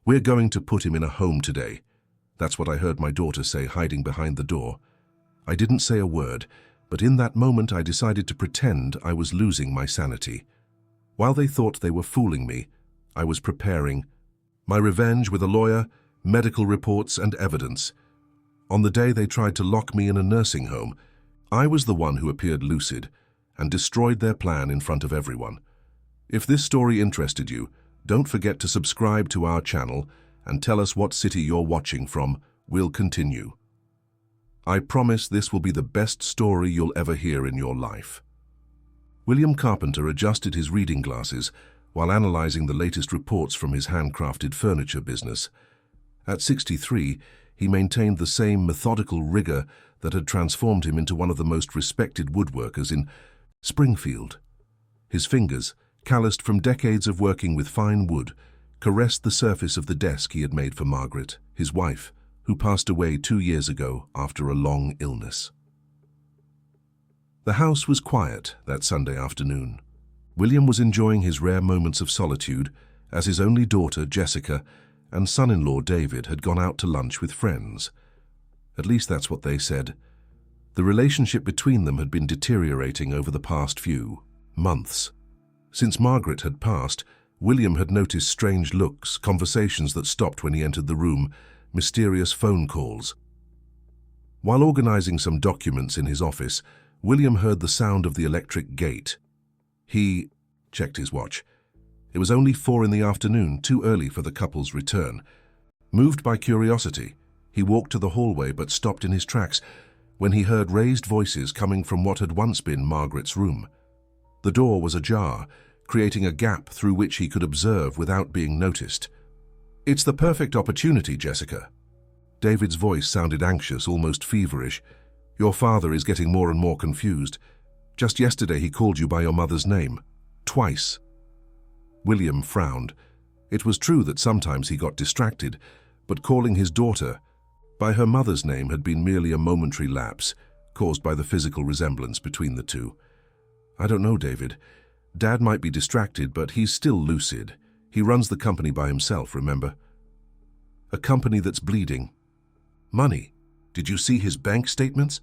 "We're going to put him in a home today." That's what I heard my daughter say, hiding behind the door. I didn't say a word, but in that moment I decided to pretend I was losing my sanity. While they thought they were fooling me, I was preparing my revenge with a lawyer, medical reports, and evidence. On the day they tried to lock me in a nursing home, I was the one who appeared lucid and destroyed their plan in front of everyone. If this story interested you, don't forget to subscribe to our channel and tell us what city you're watching from. We'll continue. I promise this will be the best story you'll ever hear in your life. William Carpenter adjusted his reading glasses while analyzing the latest reports from his handcrafted furniture business. At 63, he maintained the same methodical rigor that had transformed him into one of the most respected woodworkers in Springfield. His fingers, calloused from decades of working with fine wood, caressed the surface of the desk he had made for Margaret, his wife, who passed away 2 years ago after a long illness. The house was quiet that Sunday afternoon. William was enjoying his rare moments of solitude as his only daughter, Jessica, and son-in-law, David, had gone out to lunch with friends. At least that's what they said. The relationship between them had been deteriorating over the past few months. Since Margaret had passed, William had noticed strange looks, conversations that stopped when he entered the room, mysterious phone calls. While organizing some documents in his office, William heard the sound of the electric gate. He checked his watch. It was only 4 in the afternoon, too early for the couple's return. Moved by curiosity, he walked to the hallway but stopped in his tracks when he heard raised voices coming from what had once been Margaret's room. The door was ajar, creating a gap through which he could observe without being noticed. "It's the perfect opportunity, Jessica." David's voice sounded anxious, almost feverish. "Your father is getting more and more confused. Just yesterday he called you by your mother's name. Twice." William frowned. It was true that sometimes he got distracted, but calling his daughter by her mother's name had been merely a momentary lapse, caused by the physical resemblance between the two. "I don't know, David. Dad might be distracted, but he's still lucid. He runs the company by himself, remember? A company that's bleeding. Money. Did you see his bank statements?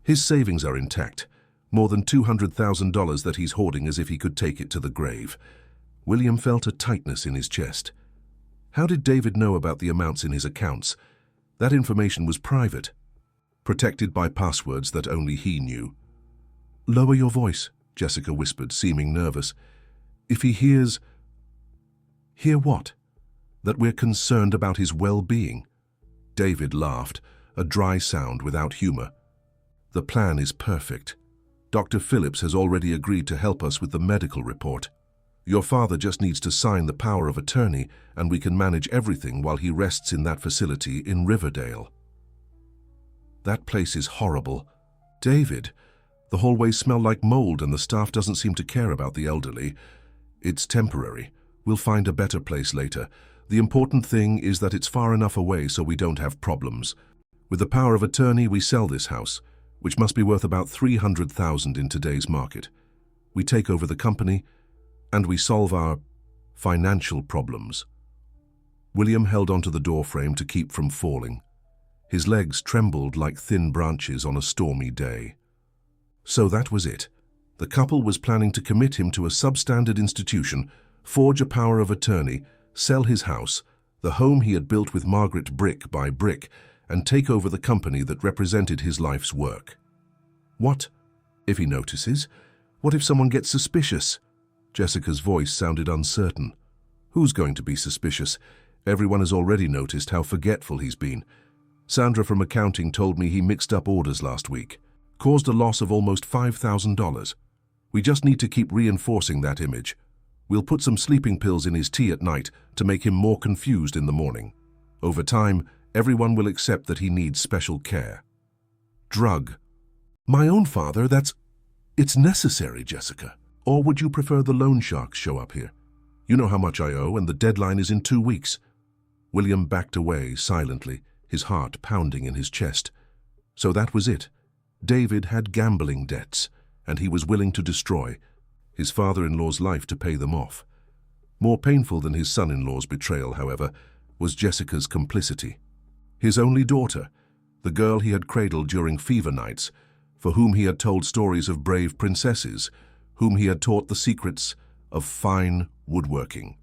His savings are intact. More than $200,000 that he's hoarding as if he could take it to the grave." William felt a tightness in his chest. How did David know about the amounts in his accounts? That information was private, protected by passwords that only he knew. "Lower your voice," Jessica whispered, seeming nervous. "If he hears..." "Hear what?" "That we're concerned about his well-being." David laughed, a dry sound without humor. "The plan is perfect. Dr. Phillips has already agreed to help us with the medical report. Your father just needs to sign the power of attorney, and we can manage everything while he rests in that facility in Riverdale." "That place is horrible. David, the hallways smell like mold and the staff doesn't seem to care about the elderly. It's temporary. We'll find a better place later. The important thing is that it's far enough away so we don't have problems. With the power of attorney, we sell this house, which must be worth about $300,000 in today's market. We take over the company, and we solve our financial problems." William held onto the doorframe to keep from falling. His legs trembled like thin branches on a stormy day. So that was it. The couple was planning to commit him to a substandard institution, forge a power of attorney, sell his house, the home he had built with Margaret brick by brick, and take over the company that represented his life's work. What if he notices? What if someone gets suspicious? Jessica's voice sounded uncertain. Who's going to be suspicious? Everyone has already noticed how forgetful he's been. Sandra from accounting told me he mixed up orders last week, caused a loss of almost $5,000. We just need to keep reinforcing that image. We'll put some sleeping pills in his tea at night to make him more confused in the morning. Over time, everyone will accept that he needs special care. Drug. My own father, it's necessary, Jessica. Or would you prefer the loan sharks show up here? You know how much I owe, and the deadline is in 2 weeks. William backed away silently, his heart pounding in his chest. So that was it. David had gambling debts, and he was willing to destroy his father-in-law's life to pay them off. More painful than his son-in-law's betrayal, however, was Jessica's complicity. His only daughter, the girl he had cradled during fever nights, for whom he had told stories of brave princesses, whom he had taught the secrets of fine woodworking.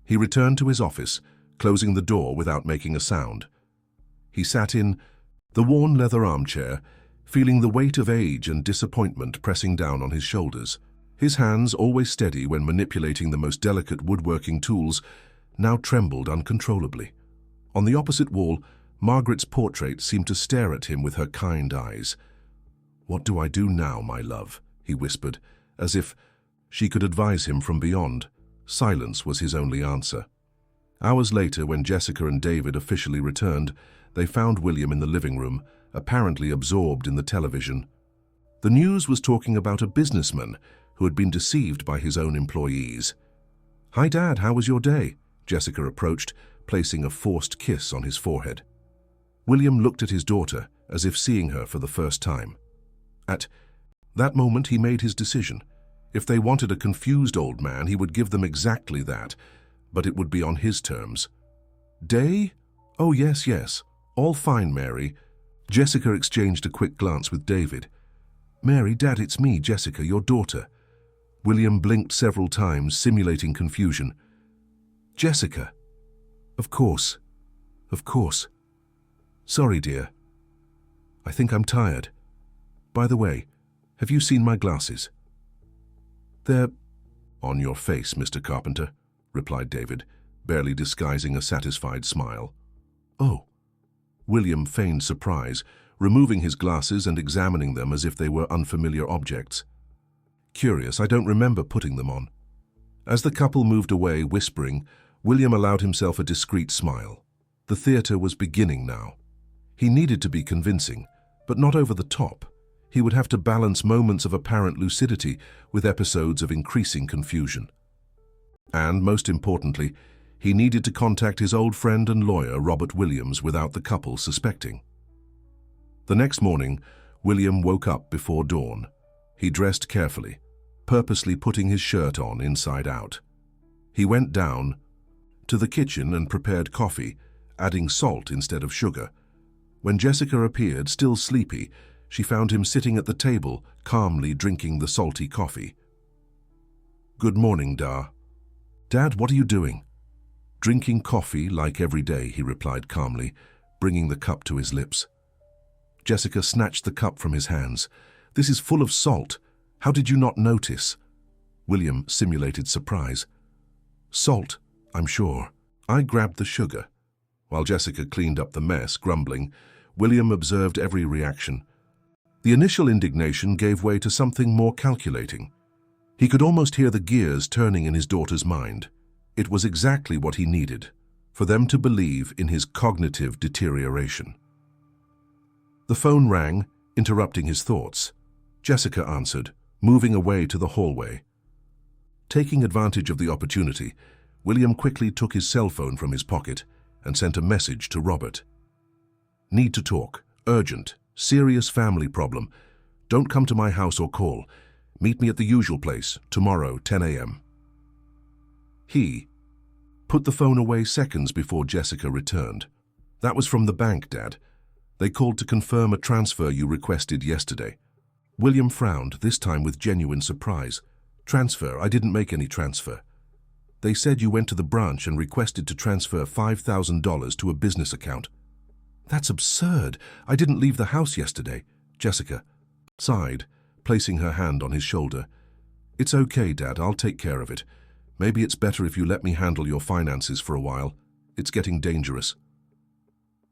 He returned to his office, closing the door without making a sound. He sat in the worn leather armchair, feeling the weight of age and disappointment pressing down on his shoulders. His hands, always steady when manipulating the most delicate woodworking tools, now trembled uncontrollably. On the opposite wall, Margaret's portrait seemed to stare at him with her kind eyes. "What do I do now, my love?" he whispered, as if she could advise him from beyond. Silence was his only answer. Hours later, when Jessica and David officially returned, they found William in the living room, apparently absorbed in the television. The news was talking about a businessman who had been deceived by his own employees. "Hi, Dad, how was your day?" Jessica approached, placing a forced kiss on his forehead. William looked at his daughter as if seeing her for the first time. At that moment, he made his decision. If they wanted a confused old man, he would give them exactly that, but it would be on his terms. "Day? Oh, yes. All fine, Mary." Jessica exchanged a quick glance with David. "Mary, Dad, it's me, Jessica, your daughter." William blinked several times, simulating confusion. "Jessica? Of course. Sorry, dear. I think I'm tired. By the way, have you seen my glasses?" "They're on your face, Mr. Carpenter," replied David, barely disguising a satisfied smile. "Oh." William feigned surprise, removing his glasses and examining them as if they were unfamiliar objects. "Curious, I don't remember putting them on." As the couple moved away, whispering, William allowed himself a discreet smile. The theater was beginning now. He needed to be convincing, but not over the top. He would have to balance moments of apparent lucidity with episodes of increasing confusion. And, most importantly, he needed to contact his old friend and lawyer, Robert Williams, without the couple suspecting. The next morning, William woke up before dawn. He dressed carefully, purposely putting his shirt on inside out. He went down to the kitchen and prepared coffee, adding salt instead of sugar. When Jessica appeared, still sleepy, she found him sitting at the table, calmly drinking the salty coffee. "Good morning, Da." "Dad, what are you doing?" "Drinking coffee like every day," he replied calmly, bringing the cup to his lips. Jessica snatched the cup from his hands. "This is full of salt. How did you not notice?" William simulated surprise. "Salt, I'm sure." I grabbed the sugar. While Jessica cleaned up the mess, grumbling, William observed every reaction. The initial indignation gave way to something more calculating. He could almost hear the gears turning in his daughter's mind. It was exactly what he needed, for them to believe in his cognitive deterioration. The phone rang, interrupting his thoughts. Jessica answered, moving away to the hallway. Taking advantage of the opportunity, William quickly took his cell phone from his pocket and sent a message to Robert. "Need to talk. Urgent. Serious family problem. Don't come to my house or call. Meet me at the usual place, tomorrow, 10 a.m. He put the phone away seconds before Jessica returned. "That was from the bank, Dad. They called to confirm a transfer you requested yesterday." William frowned, this time with genuine surprise. "Transfer? I didn't make any transfer." "They said you went to the branch and requested to transfer $5,000 to a business account." "That's absurd. I didn't leave the house yesterday." Jessica sighed, placing her hand on his shoulder. "It's okay, Dad. I'll take care of it. Maybe it's better if you let me handle your finances for a while. It's getting dangerous."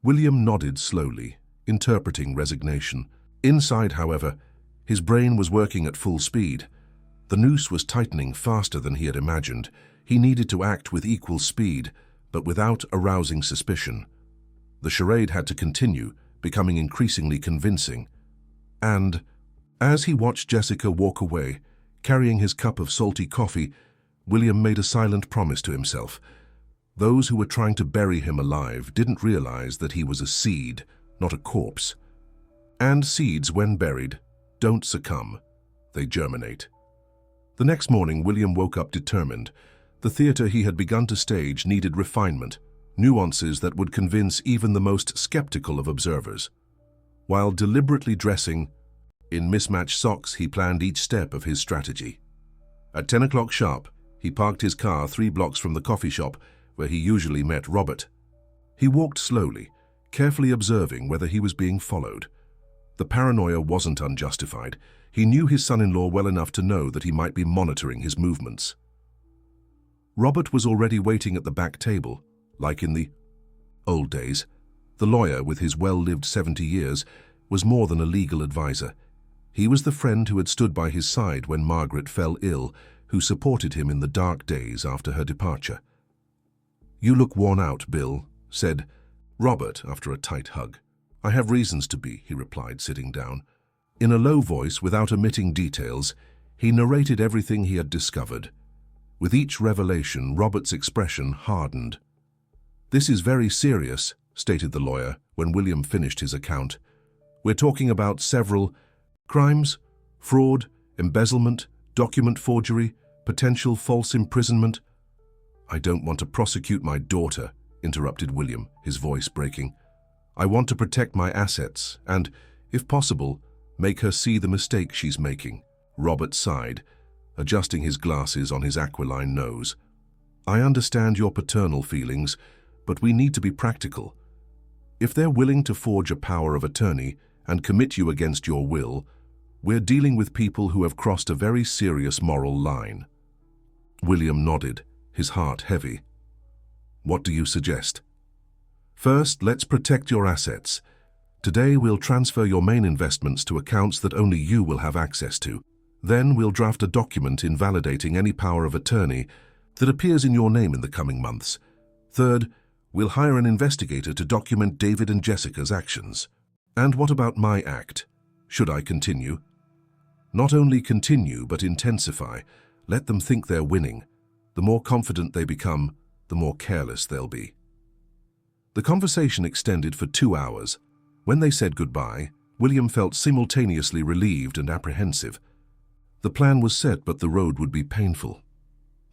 William nodded slowly, interpreting resignation. Inside, however, his brain was working at full speed. The noose was tightening faster than he had imagined. He needed to act with equal speed, but without arousing suspicion. The charade had to continue, becoming increasingly convincing. And, as he watched Jessica walk away, carrying his cup of salty coffee, William made a silent promise to himself. Those who were trying to bury him alive didn't realize that he was a seed, not a corpse. And seeds, when buried, don't succumb. They germinate. The next morning, William woke up determined. The theater he had begun to stage needed refinement, nuances that would convince even the most skeptical of observers. While deliberately dressing in mismatched socks, he planned each step of his strategy. At 10 o'clock sharp, he parked his car 3 blocks from the coffee shop where he usually met Robert. He walked slowly, carefully observing whether he was being followed. The paranoia wasn't unjustified. He knew his son-in-law well enough to know that he might be monitoring his movements. Robert was already waiting at the back table, like in the old days. The lawyer, with his well-lived 70 years, was more than a legal advisor. He was the friend who had stood by his side when Margaret fell ill, who supported him in the dark days after her departure. "You look worn out, Bill," said Robert after a tight hug. "I have reasons to be," he replied, sitting down. In a low voice, without omitting details, he narrated everything he had discovered. With each revelation, Robert's expression hardened. "This is very serious," stated the lawyer when William finished his account. "We're talking about several crimes, fraud, embezzlement, document forgery, potential false imprisonment." "I don't want to prosecute my daughter," interrupted William, his voice breaking. "I want to protect my assets and, if possible, make her see the mistake she's making." Robert sighed, adjusting his glasses on his aquiline nose. "I understand your paternal feelings, but we need to be practical. If they're willing to forge a power of attorney and commit you against your will, we're dealing with people who have crossed a very serious moral line." William nodded, his heart heavy. "What do you suggest?" "First, let's protect your assets. Today we'll transfer your main investments to accounts that only you will have access to. Then we'll draft a document invalidating any power of attorney that appears in your name in the coming months. Third, we'll hire an investigator to document David and Jessica's actions." "And what about my act? Should I continue?" "Not only continue, but intensify. Let them think they're winning. The more confident they become, the more careless they'll be." The conversation extended for 2 hours. When they said goodbye, William felt simultaneously relieved and apprehensive. The plan was set, but the road would be painful.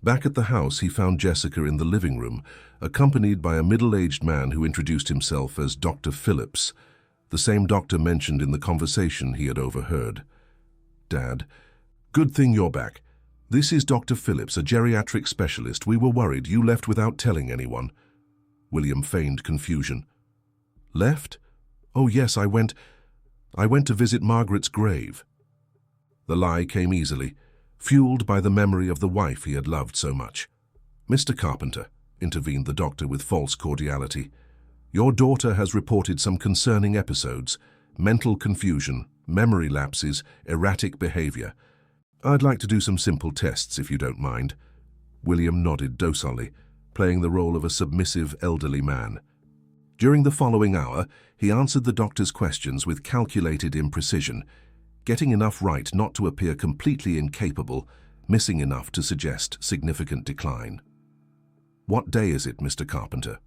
Back at the house, he found Jessica in the living room, accompanied by a middle-aged man who introduced himself as Dr. Phillips, the same doctor mentioned in the conversation he had overheard. "Dad, good thing you're back. This is Dr. Phillips, a geriatric specialist. We were worried you left without telling anyone." William feigned confusion. "Left? Oh yes, I went to visit Margaret's grave." The lie came easily, fueled by the memory of the wife he had loved so much. "Mr. Carpenter," intervened the doctor with false cordiality, "your daughter has reported some concerning episodes, mental confusion, memory lapses, erratic behavior. I'd like to do some simple tests, if you don't mind." William nodded docilely, playing the role of a submissive elderly man. During the following hour, he answered the doctor's questions with calculated imprecision, getting enough right not to appear completely incapable, missing enough to suggest significant decline. "What day is it, Mr. Carpenter?"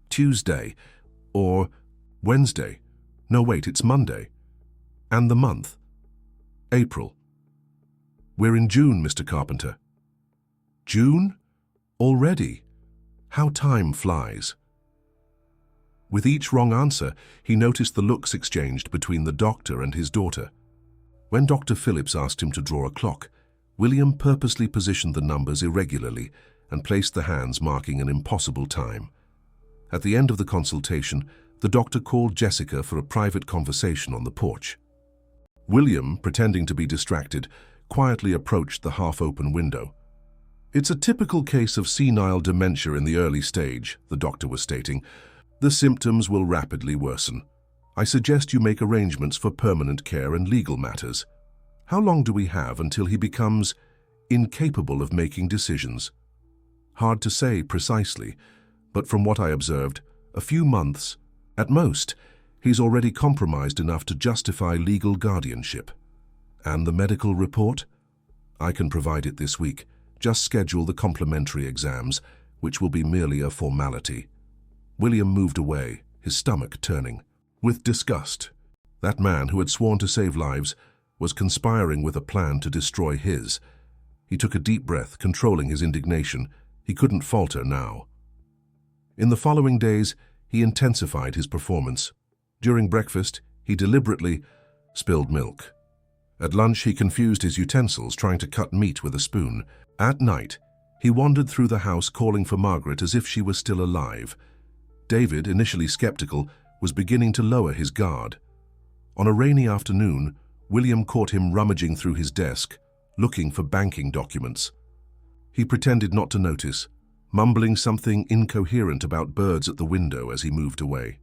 "Tuesday. Or Wednesday. No, wait, it's Monday. And the month?" "April." "We're in June, Mr. Carpenter." "June? Already? How time flies." With each wrong answer, he noticed the looks exchanged between the doctor and his daughter. When Dr. Phillips asked him to draw a clock, William purposely positioned the numbers irregularly and placed the hands marking an impossible time. At the end of the consultation, the doctor called Jessica for a private conversation on the porch. William, pretending to be distracted, quietly approached the half-open window. "It's a typical case of senile dementia in the early stage," the doctor was stating. "The symptoms will rapidly worsen. I suggest you make arrangements for permanent care and legal matters. How long do we have until he becomes incapable of making decisions?" "Hard to say precisely, but from what I observed, a few months. At most, he's already compromised enough to justify legal guardianship." "And the medical report?" "I can provide it this week. Just schedule the complementary exams, which will be merely a formality." William moved away, his stomach turning. With disgust, that man who had sworn to save lives was conspiring with a plan to destroy his. He took a deep breath, controlling his indignation, He couldn't falter now. In the following days, he intensified his performance. During breakfast, he deliberately spilled milk. At lunch, he confused his utensils, trying to cut meat with a spoon. At night, he wandered through the house calling for Margaret as if she was still alive. David, initially skeptical, was beginning to lower his guard. On a rainy afternoon, William caught him rummaging through his desk, looking for banking documents. He pretended not to notice, mumbling something incoherent about birds at the window as he moved away.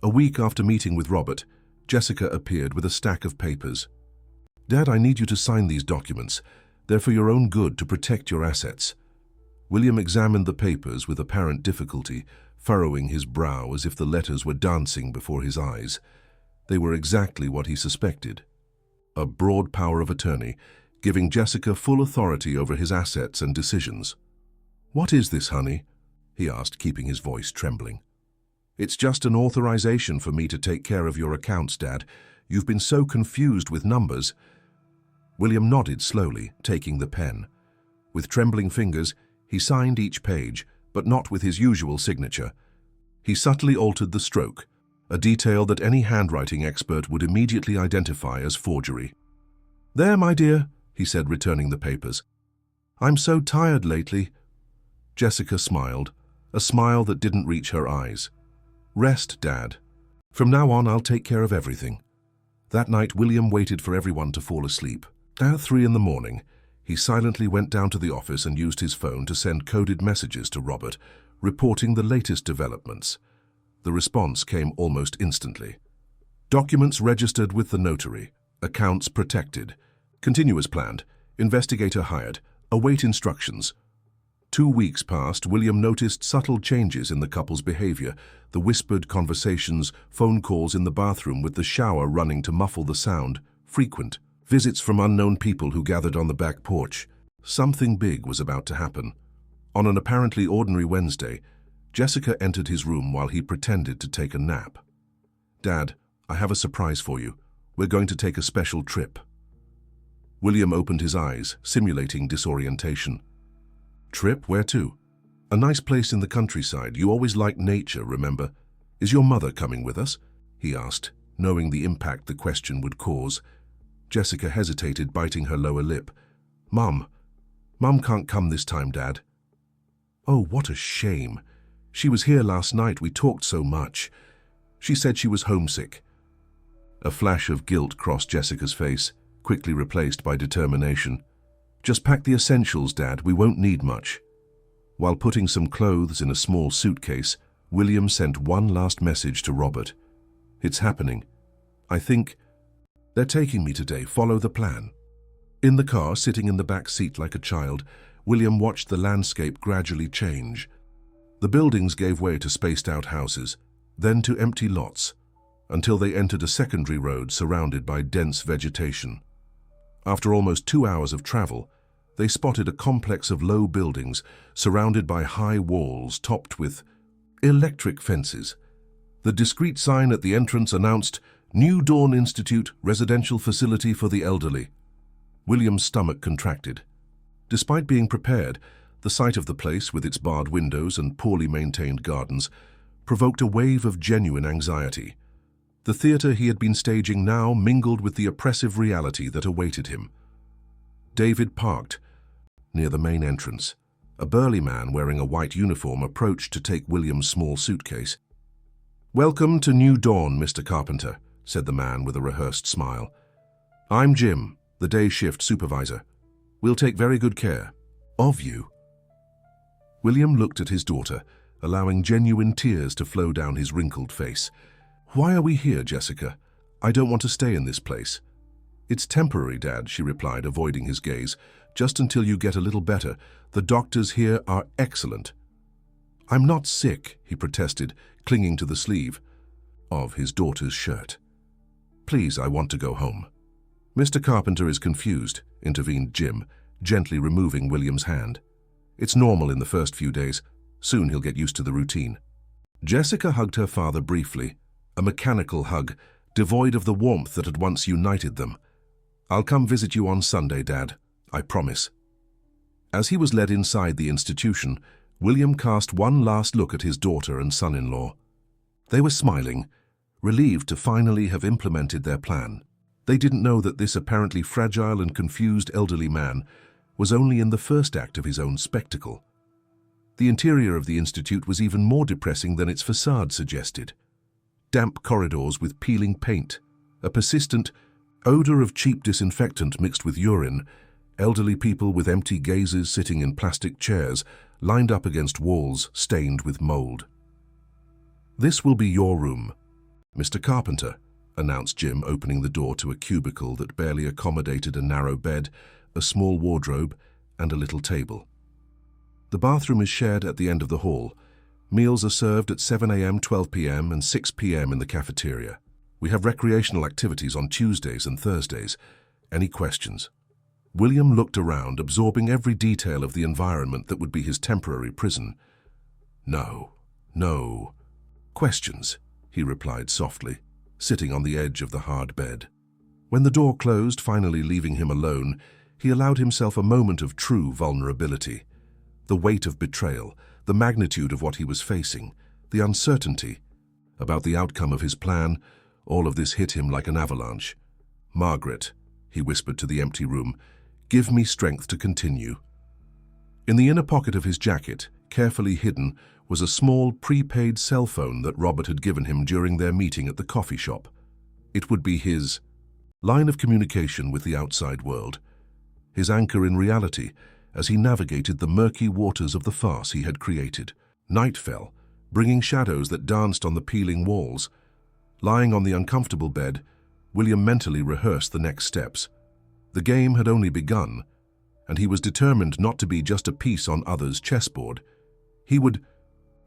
A week after meeting with Robert, Jessica appeared with a stack of papers. "Dad, I need you to sign these documents. They're for your own good, to protect your assets." William examined the papers with apparent difficulty, furrowing his brow as if the letters were dancing before his eyes. They were exactly what he suspected. A broad power of attorney, giving Jessica full authority over his assets and decisions. "What is this, honey?" he asked, keeping his voice trembling. "It's just an authorization for me to take care of your accounts, Dad. You've been so confused with numbers." William nodded slowly, taking the pen. With trembling fingers, he signed each page, but not with his usual signature. He subtly altered the stroke, a detail that any handwriting expert would immediately identify as forgery. "There, my dear," he said, returning the papers. "I'm so tired lately." Jessica smiled, a smile that didn't reach her eyes. "Rest, Dad. From now on, I'll take care of everything." That night, William waited for everyone to fall asleep. At 3 in the morning, he silently went down to the office and used his phone to send coded messages to Robert, reporting the latest developments. The response came almost instantly. "Documents registered with the notary. Accounts protected. Continue as planned. Investigator hired. Await instructions." 2 weeks passed. William noticed subtle changes in the couple's behavior, the whispered conversations, phone calls in the bathroom with the shower running to muffle the sound, frequent visits from unknown people who gathered on the back porch. Something big was about to happen. On an apparently ordinary Wednesday, Jessica entered his room while he pretended to take a nap. "Dad, I have a surprise for you. We're going to take a special trip." William opened his eyes, simulating disorientation. "Trip? Where to?" "A nice place in the countryside. You always liked nature, remember? Is your mother coming with us?" he asked, knowing the impact the question would cause. Jessica hesitated, biting her lower lip. Mum can't come this time, Dad." "Oh, what a shame. She was here last night. We talked so much. She said she was homesick." A flash of guilt crossed Jessica's face, quickly replaced by determination. "Just pack the essentials, Dad. We won't need much." While putting some clothes in a small suitcase, William sent one last message to Robert. "It's happening. I think they're taking me today. Follow the plan." In the car, sitting in the back seat like a child, William watched the landscape gradually change. The buildings gave way to spaced-out houses, then to empty lots, until they entered a secondary road surrounded by dense vegetation. After almost 2 hours of travel, they spotted a complex of low buildings surrounded by high walls topped with electric fences. The discreet sign at the entrance announced, "New Dawn Institute, residential facility for the elderly." William's stomach contracted. Despite being prepared, the sight of the place, with its barred windows and poorly maintained gardens, provoked a wave of genuine anxiety. The theater he had been staging now mingled with the oppressive reality that awaited him. David parked near the main entrance. A burly man wearing a white uniform approached to take William's small suitcase. "Welcome to New Dawn, Mr. Carpenter," said the man with a rehearsed smile. "I'm Jim, the day shift supervisor. We'll take very good care of you." William looked at his daughter, allowing genuine tears to flow down his wrinkled face. "Why are we here, Jessica? I don't want to stay in this place." "It's temporary, Dad," she replied, avoiding his gaze. "Just until you get a little better. The doctors here are excellent." "I'm not sick," he protested, clinging to the sleeve of his daughter's shirt. "Please, I want to go home." "Mr. Carpenter is confused," intervened Jim, gently removing William's hand. "It's normal in the first few days. Soon he'll get used to the routine." Jessica hugged her father briefly, a mechanical hug, devoid of the warmth that had once united them. "I'll come visit you on Sunday, Dad. I promise." As he was led inside the institution, William cast one last look at his daughter and son-in-law. They were smiling, relieved to finally have implemented their plan. They didn't know that this apparently fragile and confused elderly man was only in the first act of his own spectacle. The interior of the institute was even more depressing than its facade suggested. Damp corridors with peeling paint, a persistent odor of cheap disinfectant mixed with urine, elderly people with empty gazes sitting in plastic chairs lined up against walls stained with mold. "This will be your room, Mr. Carpenter," announced Jim, opening the door to a cubicle that barely accommodated a narrow bed, a small wardrobe, and a little table. The bathroom is shared at the end of the hall. Meals are served at 7 a.m., 12 p.m., and 6 p.m. in the cafeteria. We have recreational activities on Tuesdays and Thursdays. Any questions? William looked around, absorbing every detail of the environment that would be his temporary prison. No. Questions, he replied softly, sitting on the edge of the hard bed. When the door closed, finally leaving him alone, he allowed himself a moment of true vulnerability. The weight of betrayal, the magnitude of what he was facing, the uncertainty about the outcome of his plan, all of this hit him like an avalanche. "Margaret," he whispered to the empty room, "give me strength to continue." In the inner pocket of his jacket, carefully hidden, was a small prepaid cell phone that Robert had given him during their meeting at the coffee shop. It would be his line of communication with the outside world, his anchor in reality as he navigated the murky waters of the farce he had created. Night fell, bringing shadows that danced on the peeling walls. Lying on the uncomfortable bed, William mentally rehearsed the next steps. The game had only begun, and he was determined not to be just a piece on others' chessboard. He would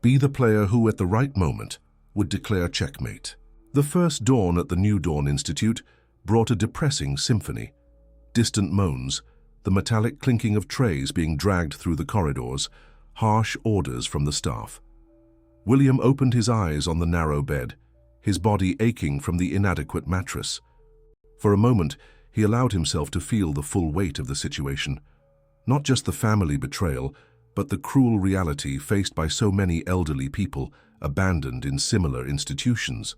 be the player who, at the right moment, would declare checkmate. The first dawn at the New Dawn Institute brought a depressing symphony. Distant moans, the metallic clinking of trays being dragged through the corridors, harsh orders from the staff. William opened his eyes on the narrow bed, his body aching from the inadequate mattress. For a moment, he allowed himself to feel the full weight of the situation. Not just the family betrayal, but the cruel reality faced by so many elderly people abandoned in similar institutions.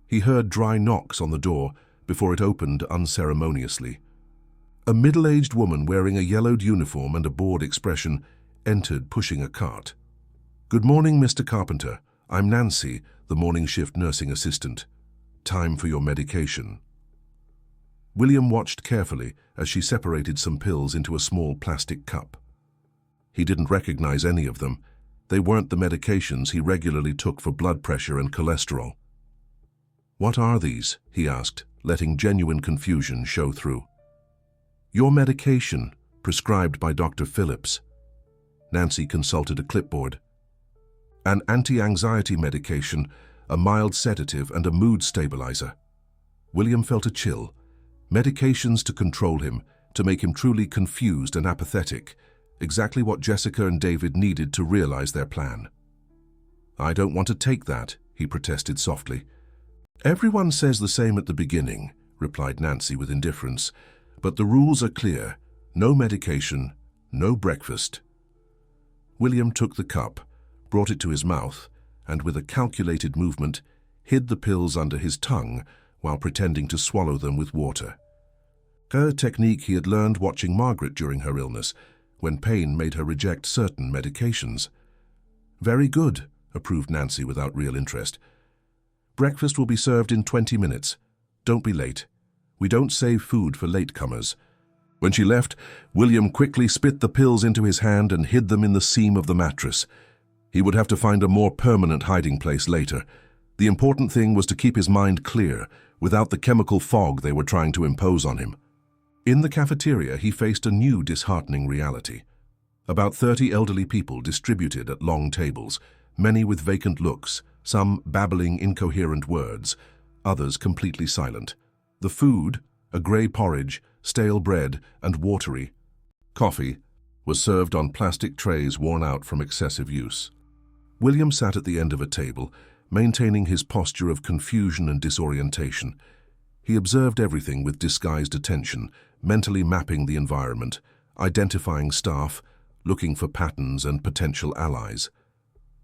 He heard dry knocks on the door before it opened unceremoniously. A middle-aged woman wearing a yellowed uniform and a bored expression entered, pushing a cart. "Good morning, Mr. Carpenter. I'm Nancy, the morning shift nursing assistant. Time for your medication." William watched carefully as she separated some pills into a small plastic cup. He didn't recognize any of them. They weren't the medications he regularly took for blood pressure and cholesterol. "What are these?" he asked, letting genuine confusion show through. "Your medication, prescribed by Dr. Phillips." Nancy consulted a clipboard. "An anti-anxiety medication, a mild sedative, and a mood stabilizer." William felt a chill. Medications to control him, to make him truly confused and apathetic. Exactly what Jessica and David needed to realize their plan. "I don't want to take that," he protested softly. "Everyone says the same at the beginning," replied Nancy with indifference. "But the rules are clear. No medication, no breakfast." William took the cup, brought it to his mouth, and with a calculated movement, hid the pills under his tongue while pretending to swallow them with water. A technique he had learned watching Margaret during her illness, when pain made her reject certain medications. "Very good," approved Nancy without real interest. "Breakfast will be served in 20 minutes. Don't be late. We don't save food for latecomers." When she left, William quickly spit the pills into his hand and hid them in the seam of the mattress. He would have to find a more permanent hiding place later. The important thing was to keep his mind clear, without the chemical fog they were trying to impose on him. In the cafeteria, he faced a new disheartening reality. About 30 elderly people distributed at long tables, many with vacant looks, some babbling incoherent words, others completely silent. The food, a grey porridge, stale bread, and watery coffee, was served on plastic trays worn out from excessive use. William sat at the end of a table, maintaining his posture of confusion and disorientation. He observed everything with disguised attention, mentally mapping the environment, identifying staff, looking for patterns and potential allies.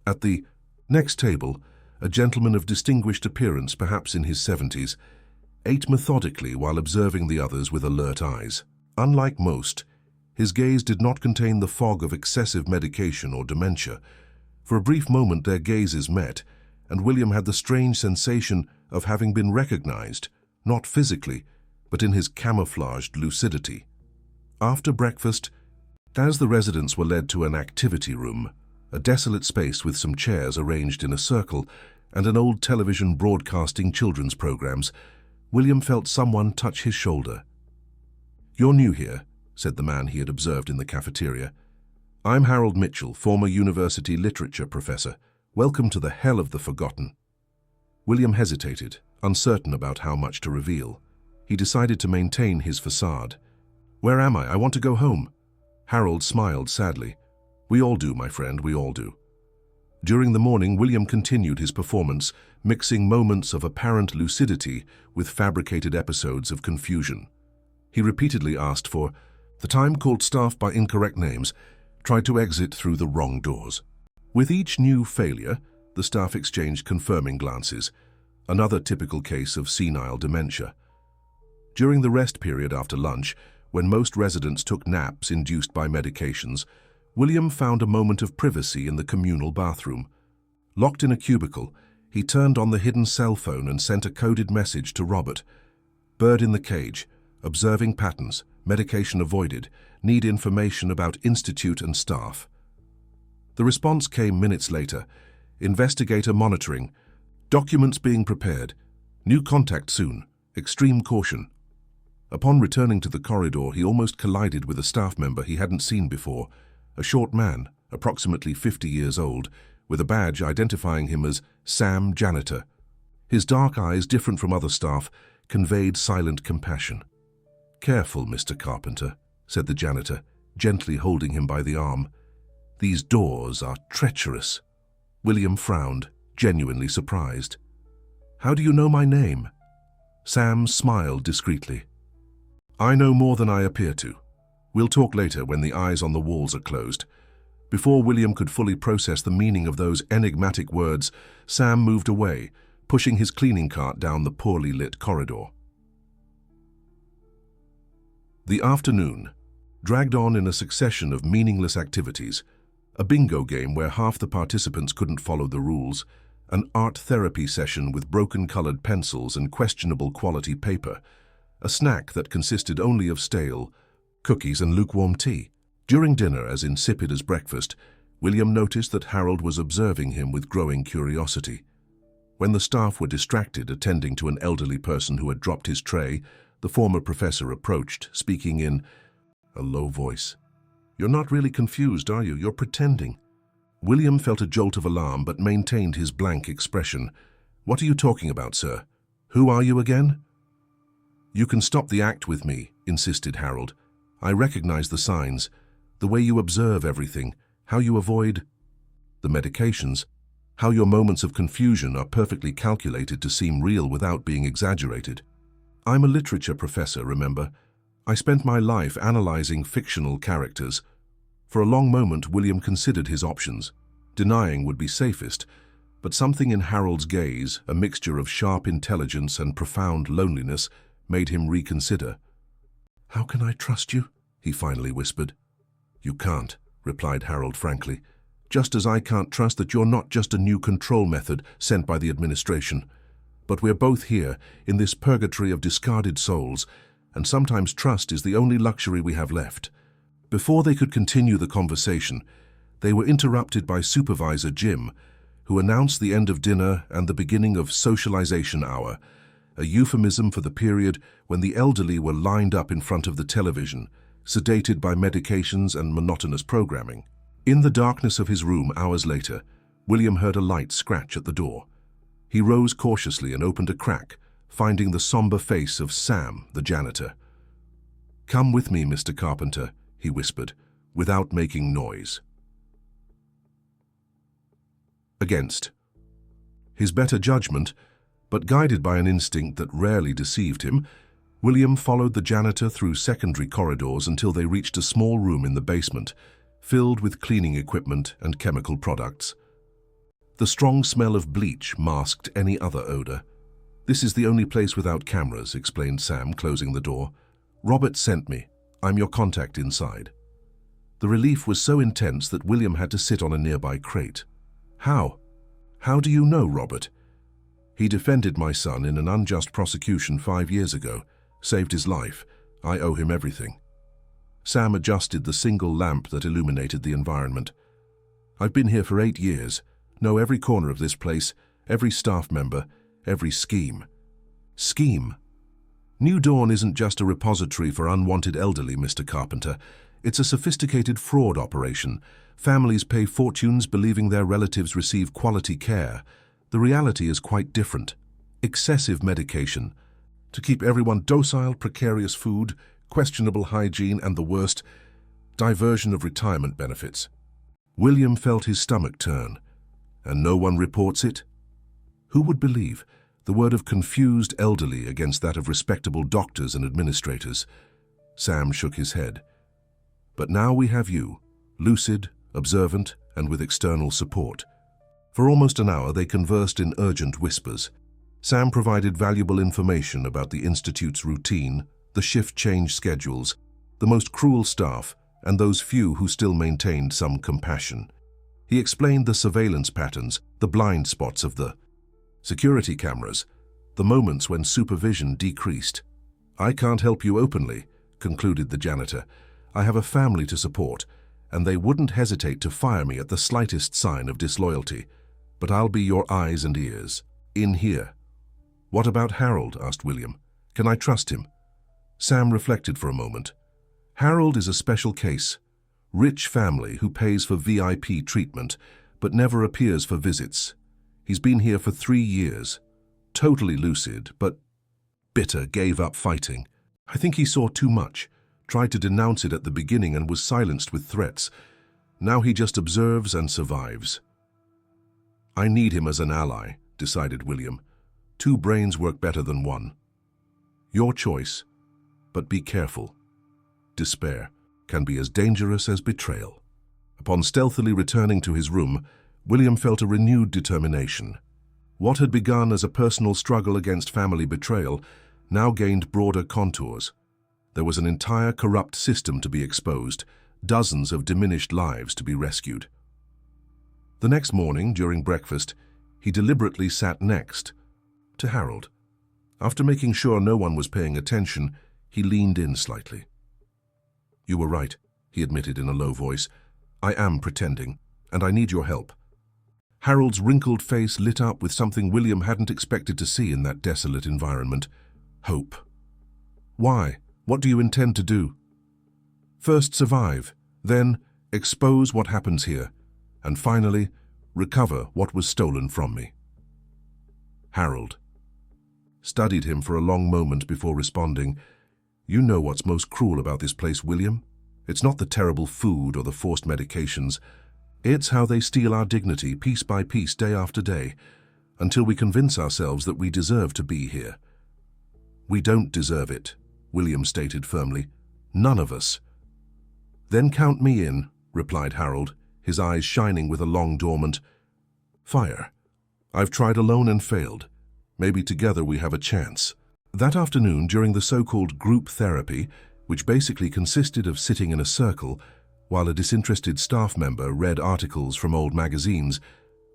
At the next table, a gentleman of distinguished appearance, perhaps in his 70s, ate methodically while observing the others with alert eyes. Unlike most, his gaze did not contain the fog of excessive medication or dementia. For a brief moment their gazes met, and William had the strange sensation of having been recognized, not physically, but in his camouflaged lucidity. After breakfast, as the residents were led to an activity room, a desolate space with some chairs arranged in a circle and an old television broadcasting children's programs, William felt someone touch his shoulder. "You're new here," said the man he had observed in the cafeteria. "I'm Harold Mitchell, former university literature professor. Welcome to the hell of the forgotten." William hesitated, uncertain about how much to reveal. He decided to maintain his facade. "Where am I? I want to go home." Harold smiled sadly. "We all do, my friend, we all do." During the morning, William continued his performance, mixing moments of apparent lucidity with fabricated episodes of confusion. He repeatedly asked for the time, called staff by incorrect names, tried to exit through the wrong doors. With each new failure, the staff exchanged confirming glances, another typical case of senile dementia. During the rest period after lunch, when most residents took naps induced by medications, William found a moment of privacy in the communal bathroom. Locked in a cubicle, he turned on the hidden cell phone and sent a coded message to Robert. "Bird in the cage, observing patterns, medication avoided, need information about institute and staff." The response came minutes later. "Investigator monitoring, documents being prepared, new contact soon, extreme caution." Upon returning to the corridor, he almost collided with a staff member he hadn't seen before, a short man, approximately 50 years old, with a badge identifying him as Sam Janitor. His dark eyes, different from other staff, conveyed silent compassion. "Careful, Mr. Carpenter," said the janitor, gently holding him by the arm. "These doors are treacherous." William frowned, genuinely surprised. "How do you know my name?" Sam smiled discreetly. "I know more than I appear to. We'll talk later when the eyes on the walls are closed." Before William could fully process the meaning of those enigmatic words, Sam moved away, pushing his cleaning cart down the poorly lit corridor. The afternoon dragged on in a succession of meaningless activities: a bingo game where half the participants couldn't follow the rules, an art therapy session with broken-colored pencils and questionable quality paper, a snack that consisted only of stale cookies and lukewarm tea. During dinner, as insipid as breakfast, William noticed that Harold was observing him with growing curiosity. When the staff were distracted attending to an elderly person who had dropped his tray, the former professor approached, speaking in a low voice. "You're not really confused, are you? You're pretending." William felt a jolt of alarm but maintained his blank expression. "What are you talking about, sir? Who are you again?" "You can stop the act with me," insisted Harold. "I recognize the signs, the way you observe everything, how you avoid the medications, how your moments of confusion are perfectly calculated to seem real without being exaggerated. I'm a literature professor, remember? I spent my life analyzing fictional characters." For a long moment, William considered his options. Denying would be safest, but something in Harold's gaze, a mixture of sharp intelligence and profound loneliness, made him reconsider. "How can I trust you?" he finally whispered. "You can't," replied Harold frankly, "just as I can't trust that you're not just a new control method sent by the administration. But we're both here, in this purgatory of discarded souls, and sometimes trust is the only luxury we have left." Before they could continue the conversation, they were interrupted by Supervisor Jim, who announced the end of dinner and the beginning of socialization hour, a euphemism for the period when the elderly were lined up in front of the television, sedated by medications and monotonous programming. In the darkness of his room hours later, William heard a light scratch at the door. He rose cautiously and opened a crack, finding the somber face of Sam, the janitor. "Come with me, Mr. Carpenter," he whispered, without making noise. Against his better judgment, but guided by an instinct that rarely deceived him, William followed the janitor through secondary corridors until they reached a small room in the basement, filled with cleaning equipment and chemical products. The strong smell of bleach masked any other odor. "This is the only place without cameras," explained Sam, closing the door. "Robert sent me. I'm your contact inside." The relief was so intense that William had to sit on a nearby crate. "How? How do you know Robert?" "He defended my son in an unjust prosecution 5 years ago, saved his life. I owe him everything." Sam adjusted the single lamp that illuminated the environment. "I've been here for 8 years, know every corner of this place, every staff member, every scheme." "Scheme? New Dawn isn't just a repository for unwanted elderly, Mr. Carpenter. It's a sophisticated fraud operation. Families pay fortunes believing their relatives receive quality care. The reality is quite different. Excessive medication. To keep everyone docile, precarious food, questionable hygiene, and the worst, diversion of retirement benefits." William felt his stomach turn. "And no one reports it?" Who would believe the word of confused elderly against that of respectable doctors and administrators? Sam shook his head. "But now we have you, lucid, observant, and with external support." For almost an hour they conversed in urgent whispers. Sam provided valuable information about the Institute's routine, the shift change schedules, the most cruel staff, and those few who still maintained some compassion. He explained the surveillance patterns, the blind spots of the security cameras, the moments when supervision decreased. "I can't help you openly," concluded the janitor. "I have a family to support, and they wouldn't hesitate to fire me at the slightest sign of disloyalty. But I'll be your eyes and ears, in here." "What about Harold?" asked William. "Can I trust him?" Sam reflected for a moment. "Harold is a special case. Rich family who pays for VIP treatment, but never appears for visits. He's been here for 3 years. Totally lucid, but bitter, gave up fighting. I think he saw too much. Tried to denounce it at the beginning and was silenced with threats. Now he just observes and survives." "I need him as an ally," decided William. "2 brains work better than 1. Your choice, but be careful. Despair can be as dangerous as betrayal." Upon stealthily returning to his room, William felt a renewed determination. What had begun as a personal struggle against family betrayal now gained broader contours. There was an entire corrupt system to be exposed, dozens of diminished lives to be rescued. The next morning, during breakfast, he deliberately sat next to Harold. After making sure no one was paying attention, he leaned in slightly. "You were right," he admitted in a low voice. "I am pretending, and I need your help." Harold's wrinkled face lit up with something William hadn't expected to see in that desolate environment. Hope. "Why? What do you intend to do?" "First survive, then expose what happens here, and finally recover what was stolen from me." Harold studied him for a long moment before responding. "You know what's most cruel about this place, William? It's not the terrible food or the forced medications. It's how they steal our dignity piece by piece, day after day, until we convince ourselves that we deserve to be here." "We don't deserve it," William stated firmly. "None of us." "Then count me in," replied Harold, his eyes shining with a long dormant fire. "I've tried alone and failed. Maybe together we have a chance." That afternoon, during the so-called group therapy, which basically consisted of sitting in a circle while a disinterested staff member read articles from old magazines,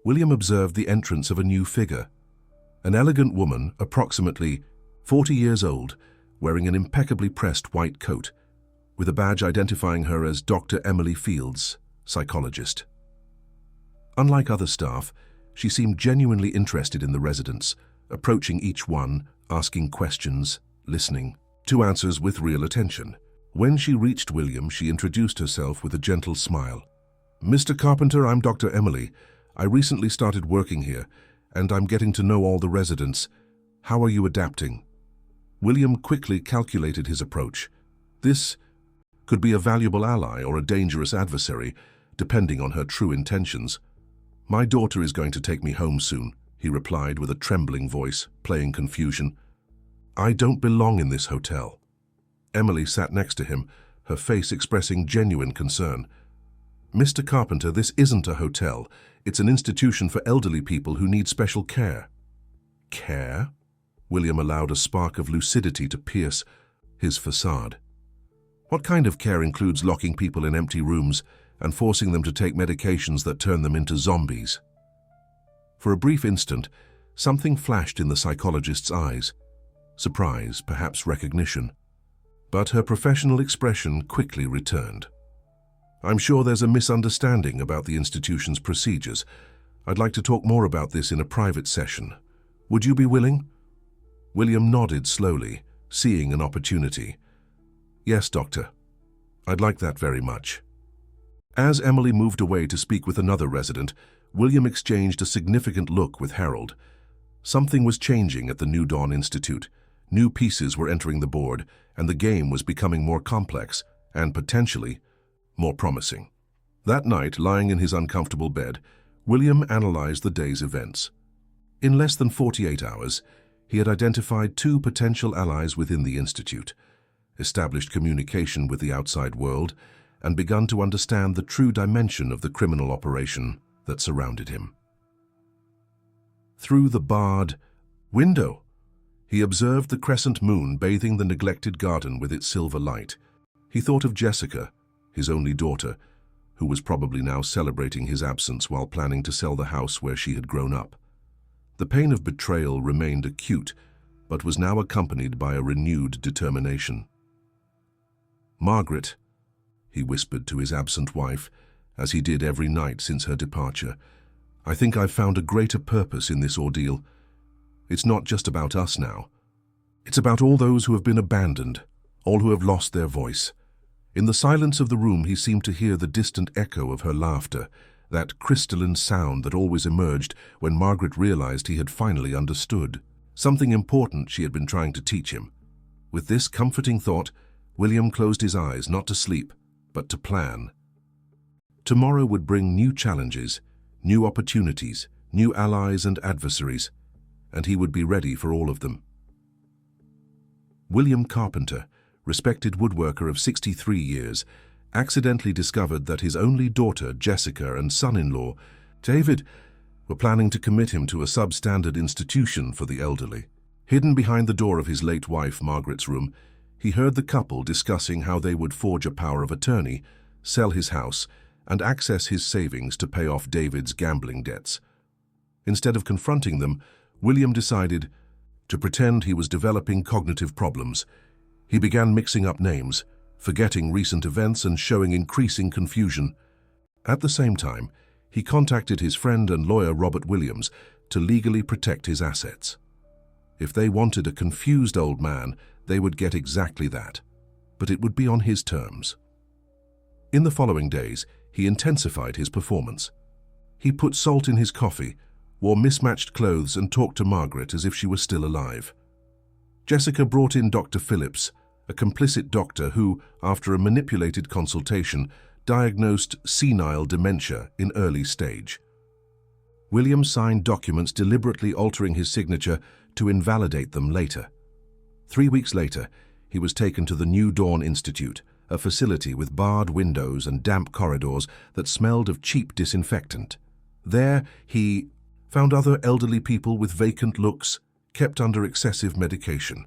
William observed the entrance of a new figure. An elegant woman, approximately 40 years old, wearing an impeccably pressed white coat, with a badge identifying her as Dr. Emily Fields, psychologist. Unlike other staff, she seemed genuinely interested in the residents, approaching each one, asking questions, listening to answers with real attention. When she reached William, she introduced herself with a gentle smile. "Mr. Carpenter, I'm Dr. Emily. I recently started working here, and I'm getting to know all the residents. How are you adapting?" William quickly calculated his approach. This could be a valuable ally or a dangerous adversary, depending on her true intentions. "My daughter is going to take me home soon," he replied with a trembling voice, playing confusion. I don't belong in this hotel." Emily sat next to him, her face expressing genuine concern. "Mr. Carpenter, this isn't a hotel. It's an institution for elderly people who need special care." "Care?" William allowed a spark of lucidity to pierce his facade. "What kind of care includes locking people in empty rooms and forcing them to take medications that turn them into zombies?" For a brief instant, something flashed in the psychologist's eyes. Surprise, perhaps recognition. But her professional expression quickly returned. "I'm sure there's a misunderstanding about the institution's procedures. I'd like to talk more about this in a private session. Would you be willing?" William nodded slowly, seeing an opportunity. "Yes, Doctor. I'd like that very much." As Emily moved away to speak with another resident, William exchanged a significant look with Harold. Something was changing at the New Dawn Institute. New pieces were entering the board, and the game was becoming more complex and, potentially, more promising. That night, lying in his uncomfortable bed, William analyzed the day's events. In less than 48 hours, he had identified 2 potential allies within the Institute, established communication with the outside world, and begun to understand the true dimension of the criminal operation that surrounded him. Through the barred window, he observed the crescent moon bathing the neglected garden with its silver light. He thought of Jessica, his only daughter, who was probably now celebrating his absence while planning to sell the house where she had grown up. The pain of betrayal remained acute, but was now accompanied by a renewed determination. "Margaret," he whispered to his absent wife, as he did every night since her departure, "I think I've found a greater purpose in this ordeal. It's not just about us now. It's about all those who have been abandoned, all who have lost their voice." In the silence of the room, he seemed to hear the distant echo of her laughter, that crystalline sound that always emerged when Margaret realized he had finally understood. Something important she had been trying to teach him. With this comforting thought, William closed his eyes, not to sleep, but to plan. Tomorrow would bring new challenges, new opportunities, new allies and adversaries, and he would be ready for all of them. William Carpenter, respected woodworker of 63 years, accidentally discovered that his only daughter, Jessica, and son-in-law, David, were planning to commit him to a substandard institution for the elderly. Hidden behind the door of his late wife, Margaret's room, he heard the couple discussing how they would forge a power of attorney, sell his house, and access his savings to pay off David's gambling debts. Instead of confronting them, William decided to pretend he was developing cognitive problems. He began mixing up names, forgetting recent events and showing increasing confusion. At the same time, he contacted his friend and lawyer Robert Williams to legally protect his assets. If they wanted a confused old man, they would get exactly that, but it would be on his terms. In the following days, he intensified his performance. He put salt in his coffee, wore mismatched clothes, and talked to Margaret as if she was still alive. Jessica brought in Dr. Phillips, a complicit doctor who, after a manipulated consultation, diagnosed senile dementia in early stage. William signed documents deliberately altering his signature to invalidate them later. 3 weeks later, he was taken to the New Dawn Institute, a facility with barred windows and damp corridors that smelled of cheap disinfectant. There, he found other elderly people with vacant looks, kept under excessive medication.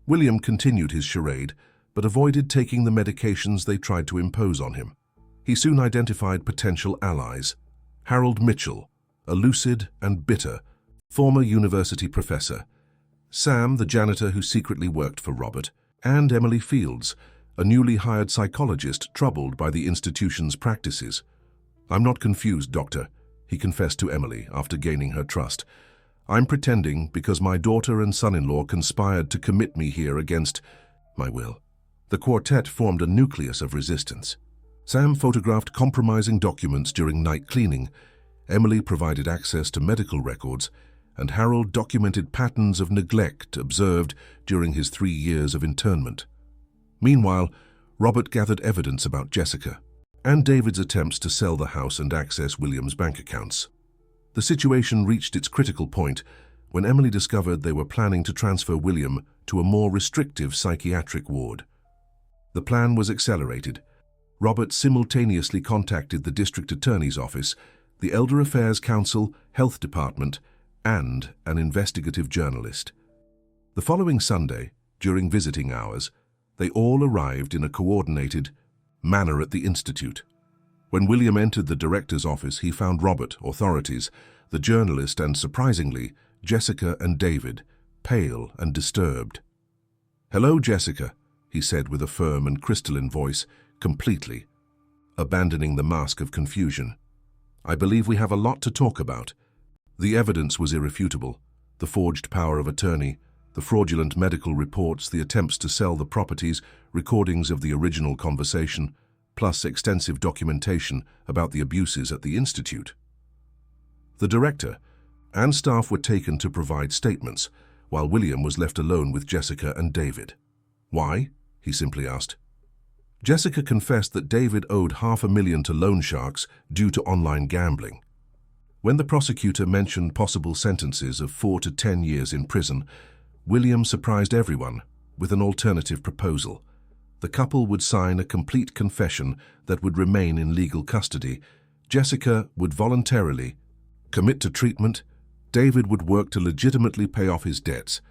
William continued his charade, but avoided taking the medications they tried to impose on him. He soon identified potential allies: Harold Mitchell, a lucid and bitter former university professor; Sam, the janitor who secretly worked for Robert; and Emily Fields, a newly hired psychologist troubled by the institution's practices. "I'm not confused, Doctor," he confessed to Emily after gaining her trust. "I'm pretending because my daughter and son-in-law conspired to commit me here against my will." The quartet formed a nucleus of resistance. Sam photographed compromising documents during night cleaning, Emily provided access to medical records, and Harold documented patterns of neglect observed during his 3 years of internment. Meanwhile, Robert gathered evidence about Jessica and David's attempts to sell the house and access William's bank accounts. The situation reached its critical point when Emily discovered they were planning to transfer William to a more restrictive psychiatric ward. The plan was accelerated. Robert simultaneously contacted the district attorney's office, the Elder Affairs Council, Health Department, and an investigative journalist. The following Sunday, during visiting hours, they all arrived in a coordinated manner at the Institute. When William entered the director's office, he found Robert, authorities, the journalist, and, surprisingly, Jessica and David, pale and disturbed. "Hello, Jessica," he said with a firm and crystalline voice, completely abandoning the mask of confusion. "I believe we have a lot to talk about." The evidence was irrefutable: the forged power of attorney, the fraudulent medical reports, the attempts to sell the properties, recordings of the original conversation, plus extensive documentation about the abuses at the Institute. The director and staff were taken to provide statements, while William was left alone with Jessica and David. "Why?" he simply asked. Jessica confessed that David owed $500,000 to loan sharks due to online gambling. When the prosecutor mentioned possible sentences of 4 to 10 years in prison, William surprised everyone with an alternative proposal. The couple would sign a complete confession that would remain in legal custody. Jessica would voluntarily commit to treatment, David would work to legitimately pay off his debts,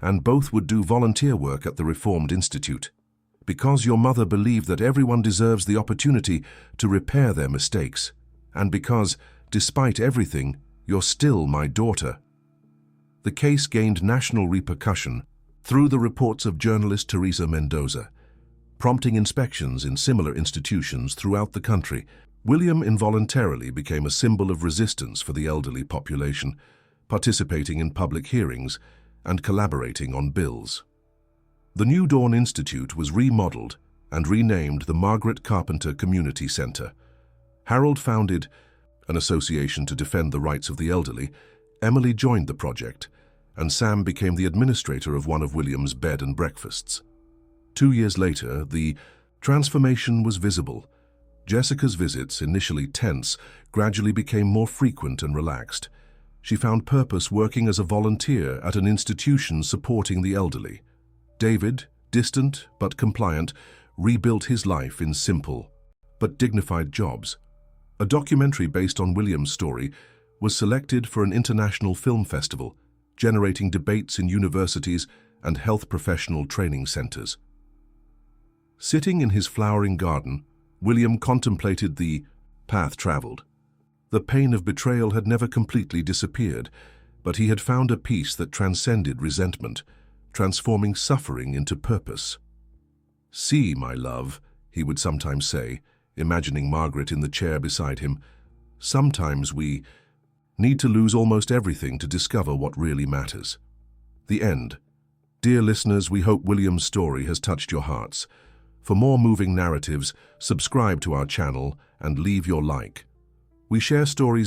and both would do volunteer work at the Reformed Institute. "Because your mother believed that everyone deserves the opportunity to repair their mistakes, and because, despite everything, you're still my daughter." The case gained national repercussion through the reports of journalist Teresa Mendoza, prompting inspections in similar institutions throughout the country. William involuntarily became a symbol of resistance for the elderly population, participating in public hearings and collaborating on bills. The New Dawn Institute was remodeled and renamed the Margaret Carpenter Community Center. Harold founded an association to defend the rights of the elderly. Emily joined the project, and Sam became the administrator of one of William's bed and breakfasts. 2 years later, the transformation was visible. Jessica's visits, initially tense, gradually became more frequent and relaxed. She found purpose working as a volunteer at an institution supporting the elderly. David, distant but compliant, rebuilt his life in simple but dignified jobs. A documentary based on William's story was selected for an international film festival, generating debates in universities and health professional training centers. Sitting in his flowering garden, William contemplated the path traveled. The pain of betrayal had never completely disappeared, but he had found a peace that transcended resentment, transforming suffering into purpose. "See, my love," he would sometimes say, imagining Margaret in the chair beside him, "sometimes we need to lose almost everything to discover what really matters." The end. Dear listeners, we hope William's story has touched your hearts. For more moving narratives, subscribe to our channel and leave your like. We share stories